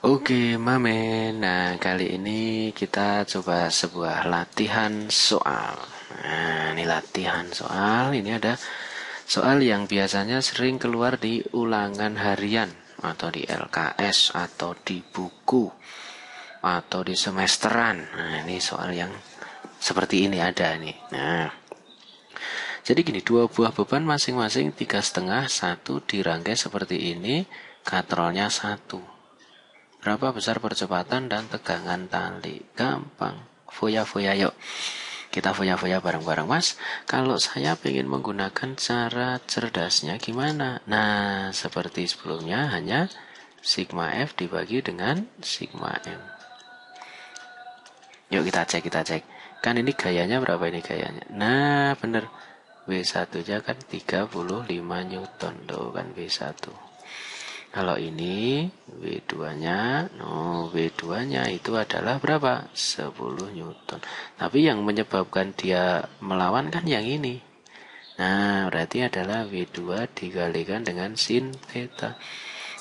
Oke, Mamen. Nah, kali ini kita coba sebuah latihan soal. Nah, ini latihan soal. Ini ada soal yang biasanya sering keluar di ulangan harian atau di LKS atau di buku atau di semesteran. Nah, ini soal yang seperti ini ada nih. Nah, jadi gini, dua buah beban masing-masing 3,5, satu dirangkai seperti ini, katrolnya satu. Berapa besar percepatan dan tegangan tali? Gampang. Foya-foya yuk. Kita foya-foya bareng-bareng, Mas. Kalau saya pengen menggunakan cara cerdasnya gimana? Nah, seperti sebelumnya hanya sigma F dibagi dengan sigma M. Yuk kita cek, kita cek. Kan ini gayanya berapa ini gayanya? Nah, bener. W1-nya kan 35 Newton. Tuh kan W1. Kalau ini W2-nya, W2-nya itu adalah berapa? 10 Newton. Tapi yang menyebabkan dia melawan kan yang ini. Nah, berarti adalah W2 dikalikan dengan sin theta.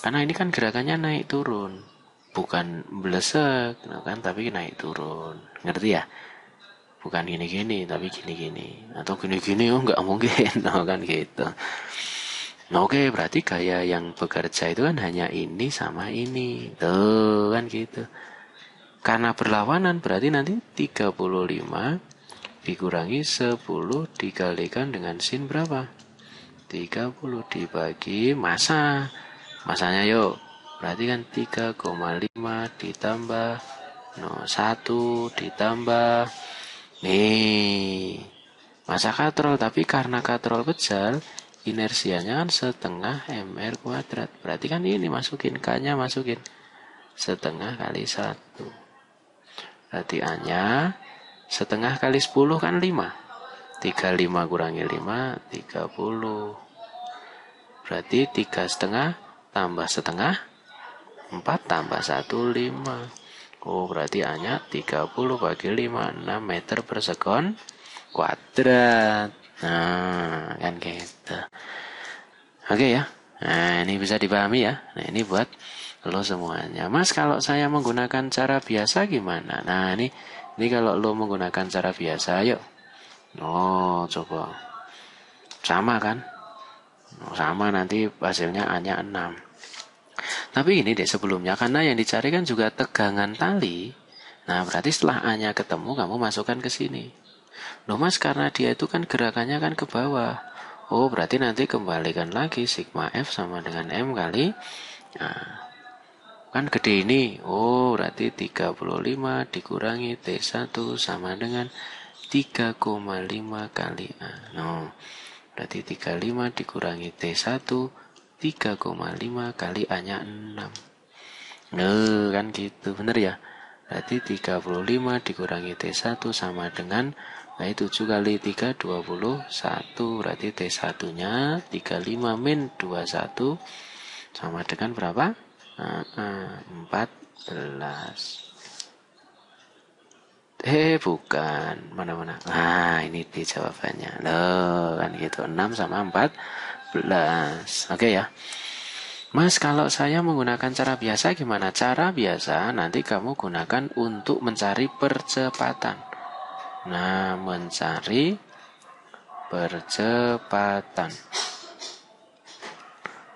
Karena ini kan gerakannya naik turun. Bukan blesek, kan, tapi naik turun. Ngerti ya? Bukan gini-gini, tapi gini-gini. Atau gini-gini, oh nggak mungkin. Kan gitu. Nah, oke, berarti gaya yang bekerja itu kan hanya ini sama ini. Tuh, kan gitu. Karena berlawanan berarti nanti 35 dikurangi 10 dikalikan dengan sin berapa? 30 dibagi massa. Massanya yuk. Berarti kan 3,5 ditambah 1 ditambah. Nih. Massa katrol, tapi karena katrol pecah, inersianya kan setengah mr kuadrat. Berarti kan ini masukin K-nya, masukin setengah kali 1. Berarti A-nya setengah kali 10 kan 5. 35 kurangi 5, 30. Berarti 3,5 tambah setengah, 4 tambah 1, 5. Oh, berarti A-nya 30 bagi 5, 6 meter per sekon kuadrat. Nah, kan gitu. Oke ya. Nah, ini bisa dipahami ya. Nah, ini buat lo semuanya. Mas, kalau saya menggunakan cara biasa gimana? Nah, ini kalau lo menggunakan cara biasa, yuk. Oh, coba. Sama kan? Oh, sama, nanti hasilnya A-nya 6. Tapi ini deh sebelumnya, karena yang dicari kan juga tegangan tali. Nah, berarti setelah A-nya ketemu, kamu masukkan ke sini. Loh mas, karena dia itu kan gerakannya kan ke bawah. Oh, berarti nanti kembalikan lagi sigma F sama dengan M kali. Nah, kan gede ini. Oh, berarti 35 dikurangi T1 sama dengan 3,5 kali A. No, berarti 35 dikurangi T1, 3,5 kali A-nya 6. Nah, kan gitu. Bener ya? Berarti 35 dikurangi T1 sama dengan 7 kali 3, 21. Berarti T1-nya 35 min 21 sama dengan berapa? 14. Bukan. Mana-mana. Nah, ini di jawabannya. Loh, kan gitu. 6 sama 14. Oke ya. Mas, kalau saya menggunakan cara biasa gimana? Cara biasa nanti kamu gunakan untuk mencari percepatan. Nah, mencari percepatan.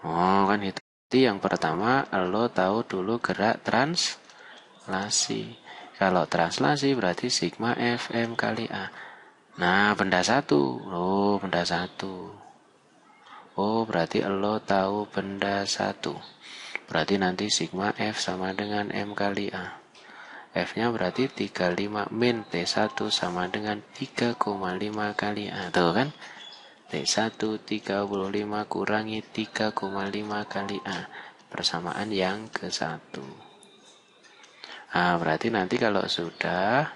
Oh, kan itu. Yang pertama, lo tahu dulu gerak translasi. Kalau translasi berarti sigma Fm kali A. Nah, benda satu. Oh, benda satu. Oh, berarti lo tahu benda satu. Berarti nanti sigma F sama dengan M kali A. F-nya berarti 35 min T1 sama dengan 3,5 kali A. Tuh kan? T1 35 kurangi 3,5 kali A. Persamaan yang ke-1. Nah, berarti nanti kalau sudah,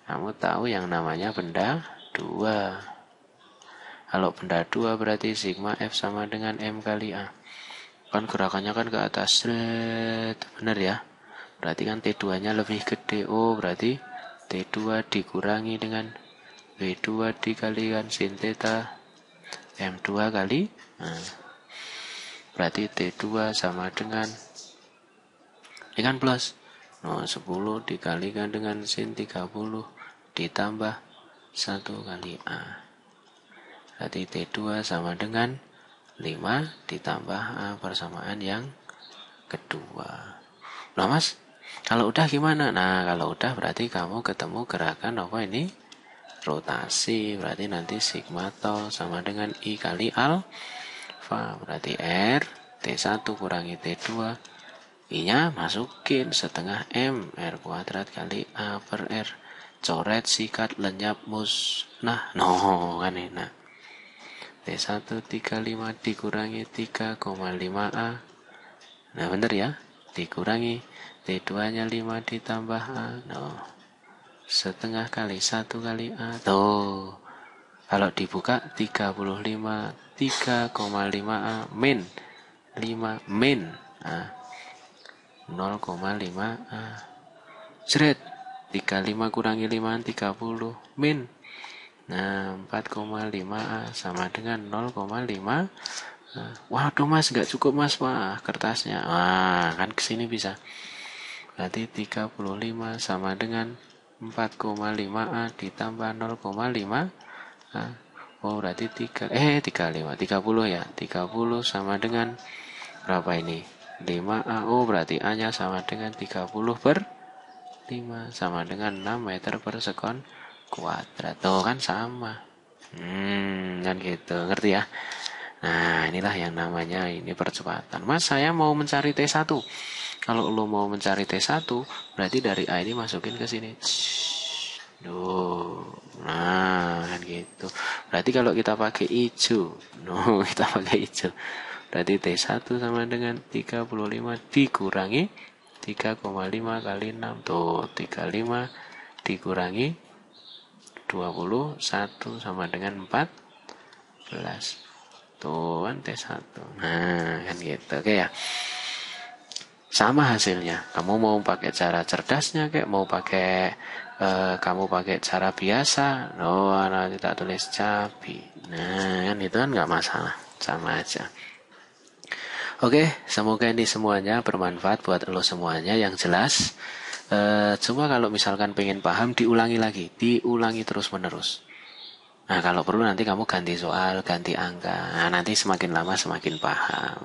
kamu tahu yang namanya benda 2. Kalau benda 2 berarti sigma F sama dengan M kali A. Kan gerakannya kan ke atas. Benar ya? Berarti kan T2-nya lebih gede. Oh, berarti T2 dikurangi dengan W2 dikalikan sin theta M2 kali. Nah, berarti T2 sama dengan Ini kan plus. No, 10 dikalikan dengan sin 30 ditambah 1 kali A. Berarti T2 sama dengan 5 ditambah A persamaan yang kedua. Nah mas, kalau udah gimana? Nah kalau udah berarti kamu ketemu gerakan apa ini? Rotasi. Berarti nanti sigma tau sama dengan I kali alfa. Berarti R T1 kurangi T2. I-nya masukin setengah M R kuadrat kali A per R. Coret, sikat, lenyap, musnah. No kan enak. T1 35 dikurangi 3,5A. Nah bener ya. Dikurangi T2 nya 5 ditambah A. No. Setengah kali 1 kali A. Tuh. Kalau dibuka 35 3,5A min 5 min A 0,5A. Seret. 35 kurangi 5 30 min. Nah 4,5A sama dengan 0,5. Waduh mas gak cukup mas. Wah kertasnya. Wah kan kesini bisa. Berarti 35 sama dengan 4,5A ditambah 0,5. Oh berarti 35 30 ya. 30 sama dengan berapa ini? 5A. Oh berarti A nya sama dengan 30 per 5 sama dengan 6 meter per sekon kuadrat. Tuh kan sama. Kan gitu. Ngerti ya? Nah inilah yang namanya ini percepatan. Mas saya mau mencari T1. Kalau lo mau mencari T1 berarti dari A ini masukin ke sini. Duh. Nah kan gitu. Berarti kalau kita pakai hijau. Kita pakai hijau. Berarti T1 sama dengan 35 dikurangi 3,5 kali 6. Tuh 35 dikurangi 21 sama dengan 14. Tuh kan T1. Nah kan gitu. Oke ya. Sama hasilnya. Kamu mau pakai cara cerdasnya kayak mau pakai kamu pakai cara biasa. Nanti tak tulis cabi. Nah kan itu kan nggak masalah. Sama aja. Oke, semoga ini semuanya bermanfaat buat lo semuanya. Yang jelas cuma kalau misalkan pengen paham diulangi lagi. Diulangi terus menerus. Nah kalau perlu nanti kamu ganti soal, ganti angka. Nah, nanti semakin lama semakin paham.